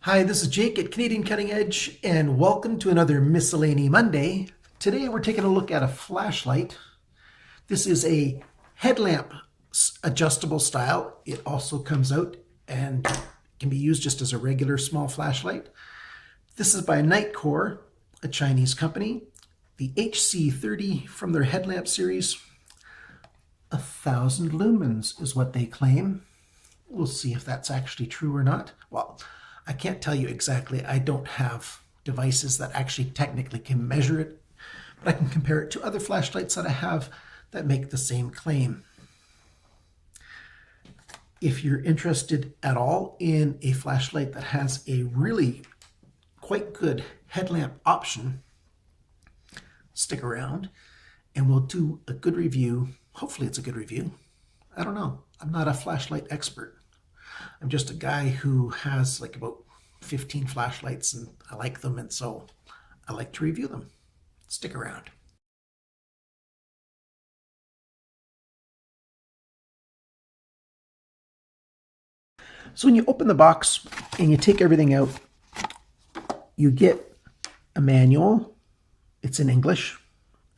Hi, this is Jake at Canadian Cutting Edge, and welcome to another Miscellany Monday. Today we're taking a look at a flashlight. This is a headlamp adjustable style. It also comes out and can be used just as a regular small flashlight. This is by Nitecore, a Chinese company. The HC30 from their headlamp series. 1,000 lumens is what they claim. We'll see if that's actually true or not. Well, I can't tell you exactly. I don't have devices that actually technically can measure it, but I can compare it to other flashlights that I have that make the same claim. If you're interested at all in a flashlight that has a really quite good headlamp option, stick around and we'll do a good review. Hopefully it's a good review. I don't know. I'm not a flashlight expert. I'm just a guy who has like about 15 flashlights and I like them, and so I like to review them. Stick around. So when you open the box and you take everything out, you get a manual. It's in English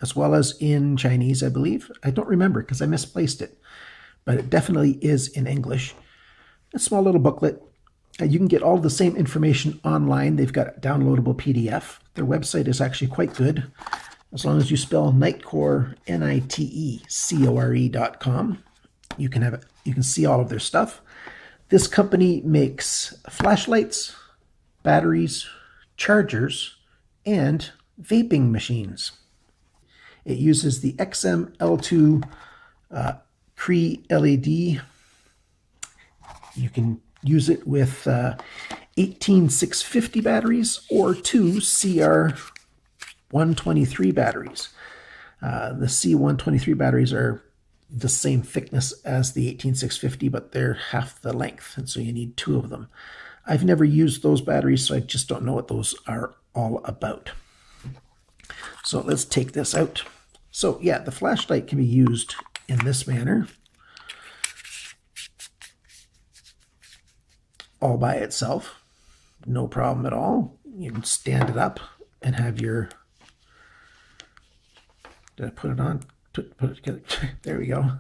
as well as in Chinese, I believe. I don't remember because I misplaced it, but it definitely is in English. A small little booklet. You can get all the same information online. They've got a downloadable PDF. Their website is actually quite good, as long as you spell Nitecore, Nitecore.com. You can see all of their stuff. This company makes flashlights, batteries, chargers, and vaping machines. It uses the XM-L2 Cree LED. You can use it with 18650 batteries or two CR123 batteries. The C123 batteries are the same thickness as the 18650, but they're half the length, and so you need two of them. I've never used those batteries, so I just don't know what those are all about. So let's take this out. So yeah, the flashlight can be used in this manner, all by itself, no problem at all. You can stand it up and have your, did I put it on? Put it together. There we go.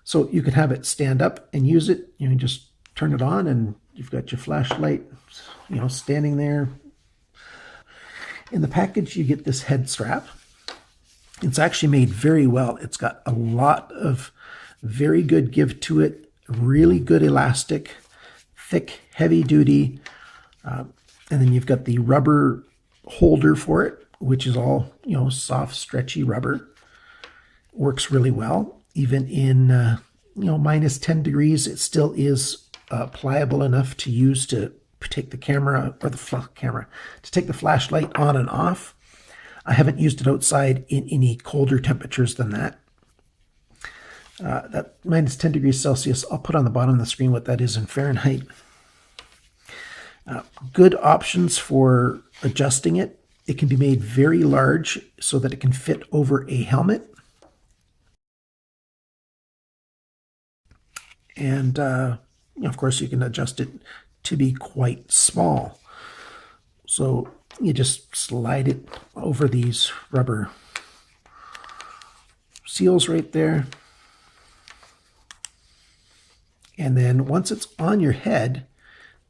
So you can have it stand up and use it. You can just turn it on and you've got your flashlight, standing there. In the package, you get this head strap. It's actually made very well. It's got a lot of very good give to it, really good elastic, thick, heavy duty. And then you've got the rubber holder for it, which is all, soft, stretchy rubber. Works really well. Even in, minus 10 degrees, it still is pliable enough to use to take the camera, or to take the flashlight on and off. I haven't used it outside in any colder temperatures than that. That minus 10 degrees Celsius, I'll put on the bottom of the screen what that is in Fahrenheit. Good options for adjusting it. It can be made very large so that it can fit over a helmet. And, of course, you can adjust it to be quite small. So you just slide it over these rubber seals right there. And then once it's on your head,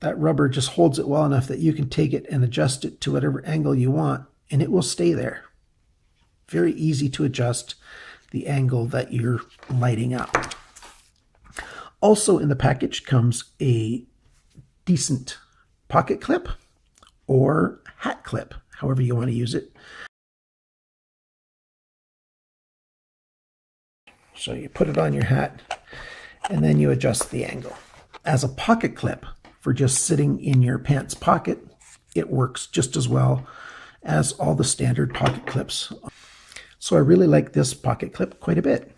that rubber just holds it well enough that you can take it and adjust it to whatever angle you want, and it will stay there. Very easy to adjust the angle that you're lighting up. Also in the package comes a decent pocket clip or hat clip, however you want to use it. So you put it on your hat and then you adjust the angle. As a pocket clip for just sitting in your pants pocket, it works just as well as all the standard pocket clips. So I really like this pocket clip quite a bit.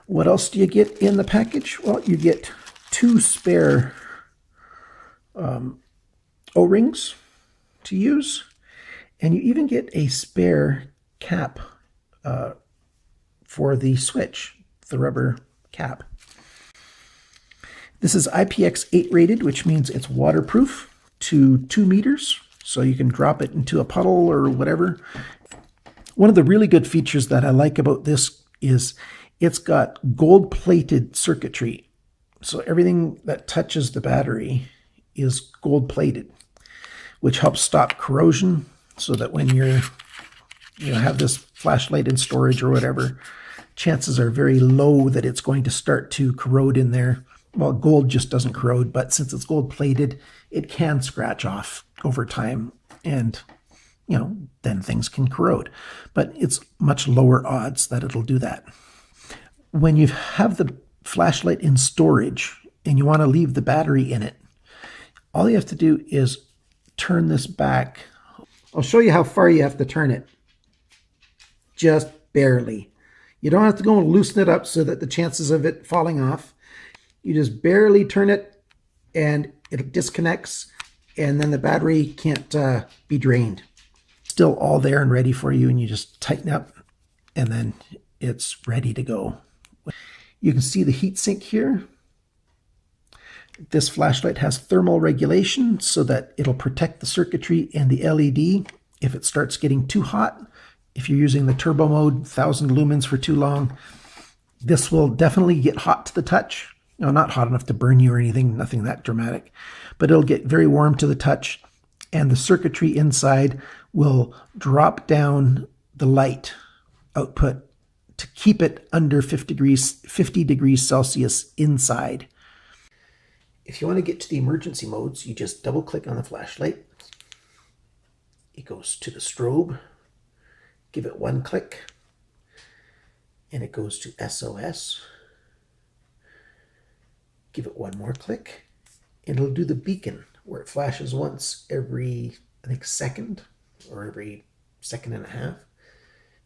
What else do you get in the package? Well, you get two spare O-rings to use, and you even get a spare cap for the switch, the rubber cap. This is IPX8 rated, which means it's waterproof to 2 meters, so you can drop it into a puddle or whatever. One of the really good features that I like about this is it's got gold-plated circuitry. So everything that touches the battery is gold-plated, which helps stop corrosion, so that when you have this flashlight in storage or whatever, chances are very low that it's going to start to corrode in there. Well, gold just doesn't corrode, but since it's gold-plated, it can scratch off over time, and then things can corrode. But it's much lower odds that it'll do that. When you have the flashlight in storage and you want to leave the battery in it, all you have to do is turn this back. I'll show you how far you have to turn it. Just barely. You don't have to go and loosen it up so that the chances of it falling off. You just barely turn it and it disconnects, and then the battery can't be drained. Still all there and ready for you, and you just tighten up and then it's ready to go. You can see the heat sink here. This flashlight has thermal regulation so that it'll protect the circuitry and the LED if it starts getting too hot. If you're using the turbo mode, 1000 lumens for too long, this will definitely get hot to the touch. No, not hot enough to burn you or anything, nothing that dramatic, but it'll get very warm to the touch, and the circuitry inside will drop down the light output to keep it under 50 degrees Celsius inside. If you want to get to the emergency modes, you just double click on the flashlight. It goes to the strobe. Give it one click and it goes to SOS. Give it one more click and it'll do the beacon, where it flashes once every, I think, second or every second and a half.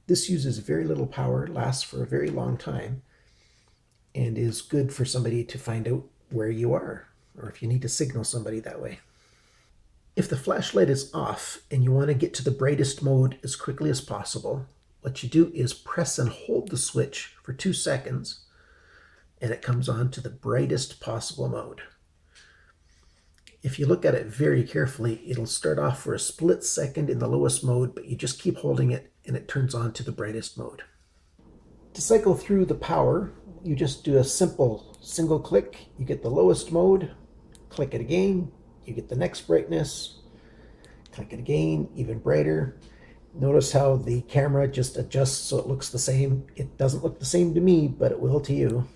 This uses very little power, lasts for a very long time, and is good for somebody to find out where you are, or if you need to signal somebody that way. If the flashlight is off and you want to get to the brightest mode as quickly as possible, what you do is press and hold the switch for 2 seconds, and it comes on to the brightest possible mode. If you look at it very carefully, it'll start off for a split second in the lowest mode, but you just keep holding it and it turns on to the brightest mode. To cycle through the power, you just do a simple single click. You get the lowest mode, click it again, you get the next brightness, click it again, even brighter. Notice how the camera just adjusts so it looks the same. It doesn't look the same to me, but it will to you.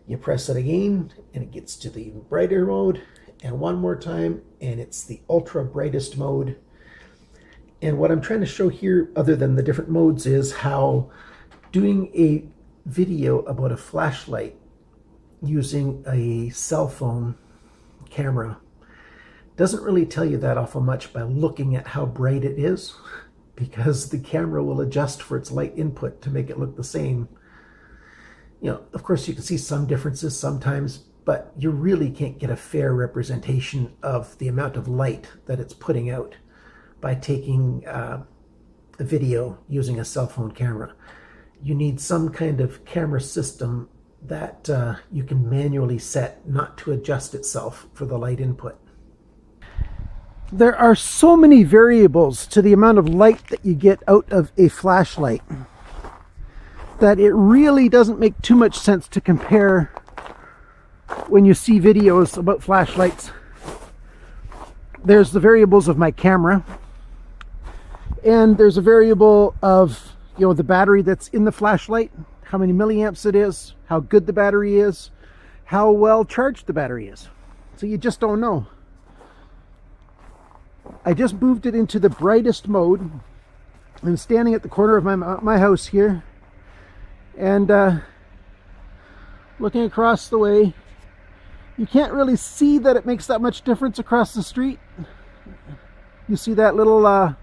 You press it again and it gets to the even brighter mode, and one more time and it's the ultra brightest mode. And what I'm trying to show here, other than the different modes, is how doing a video about a flashlight using a cell phone camera doesn't really tell you that awful much by looking at how bright it is, because the camera will adjust for its light input to make it look the same. Of course you can see some differences sometimes, but you really can't get a fair representation of the amount of light that it's putting out by taking a video using a cell phone camera. You need some kind of camera system that you can manually set not to adjust itself for the light input. There are so many variables to the amount of light that you get out of a flashlight that it really doesn't make too much sense to compare when you see videos about flashlights. There's the variables of my camera, and there's a variable of the battery that's in the flashlight, how many milliamps it is, how good the battery is, how well charged the battery is. So you just don't know. I just moved it into the brightest mode. I'm standing at the corner of my house here, and looking across the way. You can't really see that it makes that much difference across the street. You see that little,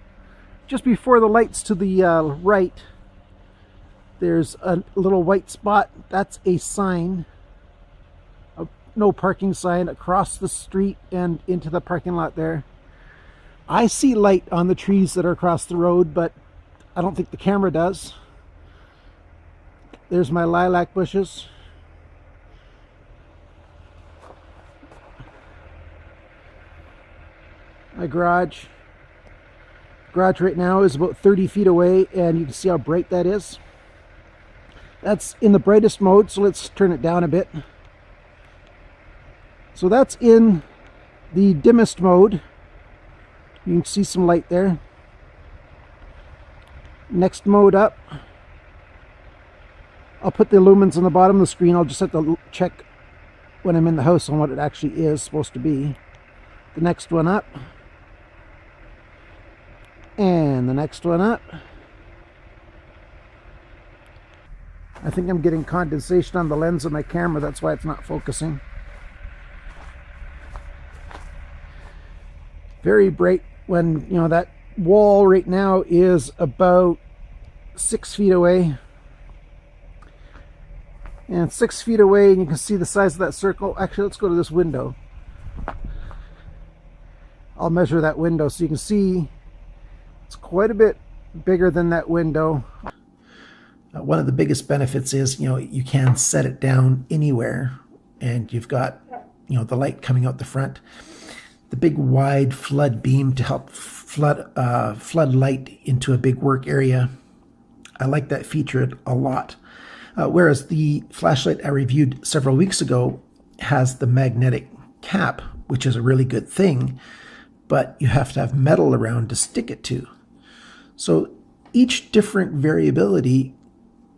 just before the lights to the right, there's a little white spot. That's a sign, a no parking sign across the street and into the parking lot there. I see light on the trees that are across the road, but I don't think the camera does. There's my lilac bushes. My garage. Garage right now is about 30 feet away, and you can see how bright that is. That's in the brightest mode, so let's turn it down a bit. So that's in the dimmest mode. You can see some light there. Next mode up. I'll put the lumens on the bottom of the screen. I'll just have to check when I'm in the house on what it actually is supposed to be. The next one up. And the next one up. I think I'm getting condensation on the lens of my camera. That's why it's not focusing. Very bright when, you know, that wall right now is about 6 feet away. And 6 feet away, and you can see the size of that circle. Actually, let's go to this window. I'll measure that window so you can see it's quite a bit bigger than that window. One of the biggest benefits is, you know, you can set it down anywhere, and you've got, you know, the light coming out the front. The big wide flood beam to help flood light into a big work area. I like that feature a lot. Whereas the flashlight I reviewed several weeks ago has the magnetic cap, which is a really good thing, but you have to have metal around to stick it to. So each different variability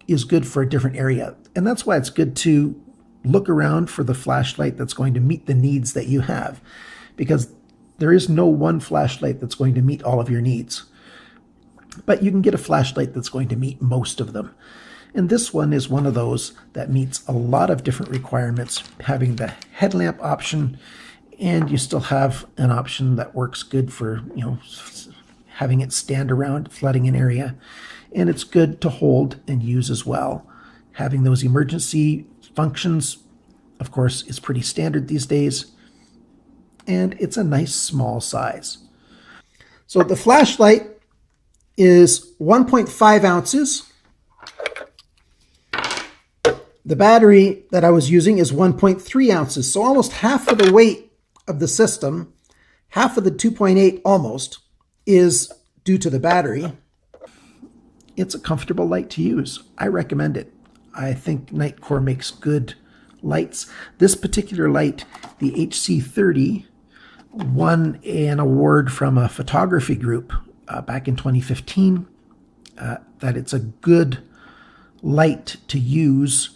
is good for a different area. And that's why it's good to look around for the flashlight that's going to meet the needs that you have, because there is no one flashlight that's going to meet all of your needs. But you can get a flashlight that's going to meet most of them. And this one is one of those that meets a lot of different requirements, having the headlamp option, and you still have an option that works good for, you know, having it stand around, flooding an area. And it's good to hold and use as well. Having those emergency functions, of course, is pretty standard these days. And it's a nice small size. So the flashlight is 1.5 ounces. The battery that I was using is 1.3 ounces. So almost half of the weight of the system, half of the 2.8 almost, is due to the battery. It's a comfortable light to use. I recommend it. I think Nitecore makes good lights. This particular light, the HC30, won an award from a photography group back in 2015, that it's a good light to use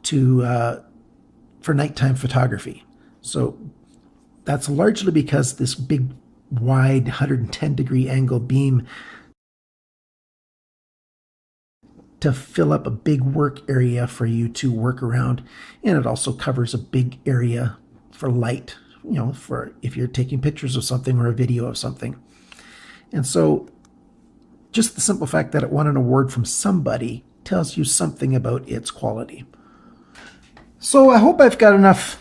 for nighttime photography. So that's largely because this big wide 110-degree angle beam to fill up a big work area for you to work around, and it also covers a big area for light, you know, for if you're taking pictures of something or a video of something. And so just the simple fact that it won an award from somebody tells you something about its quality. So I hope I've got enough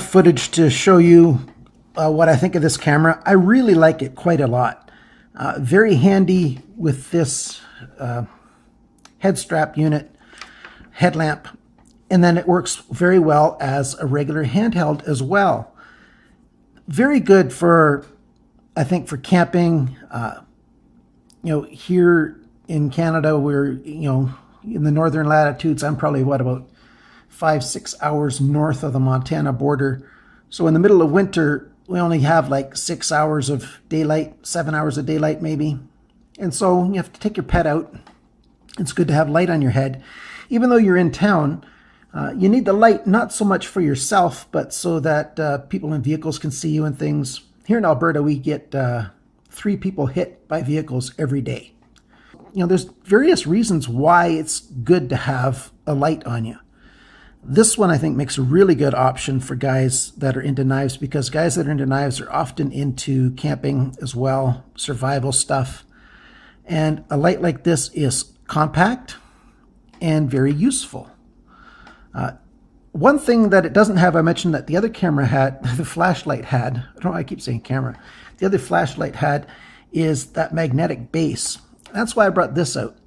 footage to show you what I think of this camera. I really like it quite a lot. Very handy with this head strap unit, headlamp, and then it works very well as a regular handheld as well. Very good for, I think, for camping. You know, here in Canada, we're, you know, in the northern latitudes. I'm probably, what, about 5-6 hours north of the Montana border. So in the middle of winter, we only have like 6 hours of daylight, 7 hours of daylight maybe. And so you have to take your pet out. It's good to have light on your head. Even though you're in town, you need the light not so much for yourself, but so that people in vehicles can see you and things. Here in Alberta, we get 3 people hit by vehicles every day. You know, there's various reasons why it's good to have a light on you. This one, I think, makes a really good option for guys that are into knives, because guys that are into knives are often into camping as well, survival stuff. And a light like this is compact and very useful. One thing that it doesn't have, I mentioned that the other camera had, the flashlight had, I don't know why I keep saying camera, the other flashlight had, is that magnetic base. That's why I brought this out.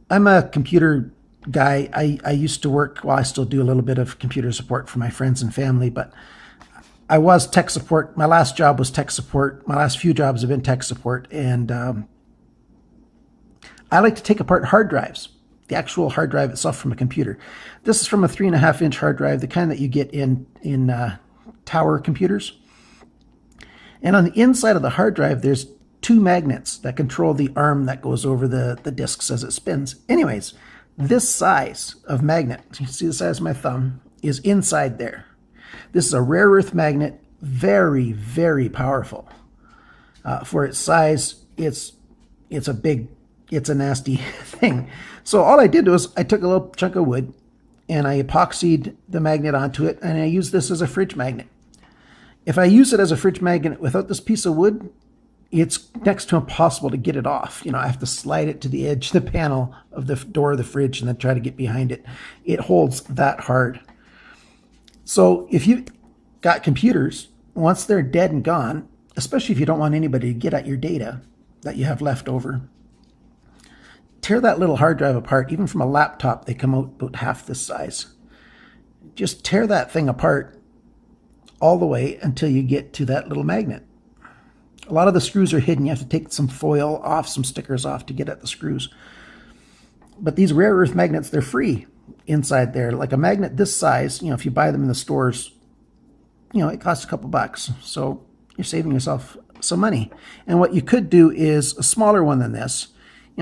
I'm a computer guy. I used to work, well, I still do a little bit of computer support for my friends and family, but I was tech support. My last job was tech support. My last few jobs have been tech support. And I like to take apart hard drives, the actual hard drive itself from a computer. This is from a 3.5-inch hard drive, the kind that you get in tower computers. And on the inside of the hard drive, there's 2 magnets that control the arm that goes over the disks as it spins. Anyways, this size of magnet, you can see the size of my thumb, is inside there. This is a rare earth magnet, very, very powerful. For its size, it's a nasty thing. So all I did was I took a little chunk of wood and I epoxied the magnet onto it, and I used this as a fridge magnet. If I use it as a fridge magnet without this piece of wood, it's next to impossible to get it off. I have to slide it to the edge of the panel of the door of the fridge and then try to get behind it. It holds that hard. So if you've got computers, once they're dead and gone, especially if you don't want anybody to get at your data that you have left over, tear that little hard drive apart. Even from a laptop, they come out about half this size. Just tear that thing apart all the way until you get to that little magnet. A lot of the screws are hidden. You have to take some foil off, some stickers off to get at the screws. But these rare earth magnets, they're free inside there. Like a magnet this size, if you buy them in the stores, it costs a couple bucks. So you're saving yourself some money. And what you could do is a smaller one than this,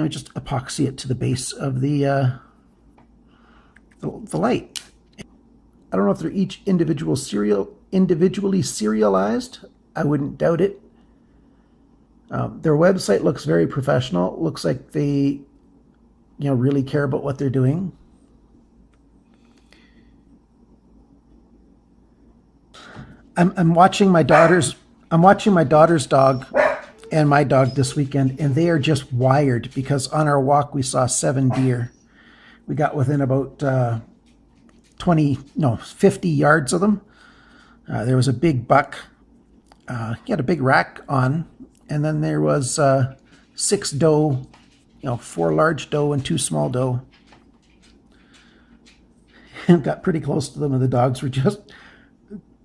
just epoxy it to the base of the light. I don't know if they're each individually serialized. I wouldn't doubt it. Their website looks very professional. Looks like they, really care about what they're doing. I'm watching my daughter's dog and my dog this weekend, and they are just wired because on our walk we saw 7 deer. We got within about 50 yards of them. There was a big buck. He had a big rack on, and then there was 6 doe, 4 large doe and 2 small doe. And got pretty close to them, and the dogs were just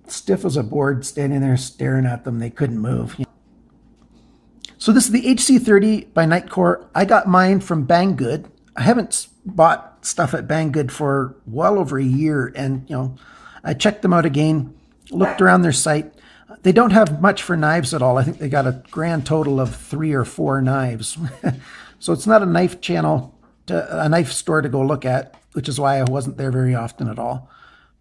stiff as a board, standing there staring at them. They couldn't move. So this is the HC30 by Nitecore. I got mine from Banggood. I haven't bought stuff at Banggood for well over a year, and I checked them out again, looked around their site. They don't have much for knives at all. I think they got a grand total of 3 or 4 knives. So it's not a knife channel, a knife store to go look at, which is why I wasn't there very often at all.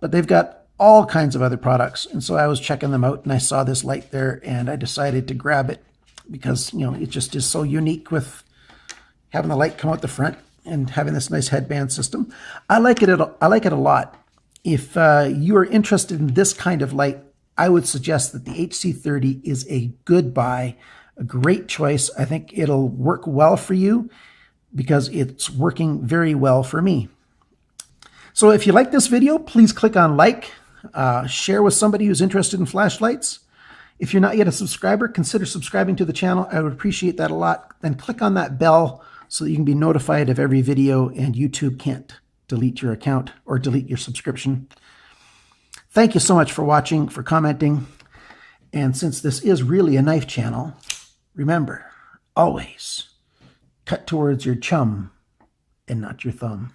But they've got all kinds of other products, and so I was checking them out, and I saw this light there, and I decided to grab it because it just is so unique with having the light come out the front and having this nice headband system. I like it a lot. If you are interested in this kind of light, I would suggest that the HC30 is a good buy, a great choice. I think it'll work well for you because it's working very well for me. So if you like this video, please click on like, share with somebody who's interested in flashlights. If you're not yet a subscriber, consider subscribing to the channel. I would appreciate that a lot. Then click on that bell so that you can be notified of every video and YouTube can't delete your account or delete your subscription. Thank you so much for watching, for commenting. And since this is really a knife channel, remember, always cut towards your chum and not your thumb.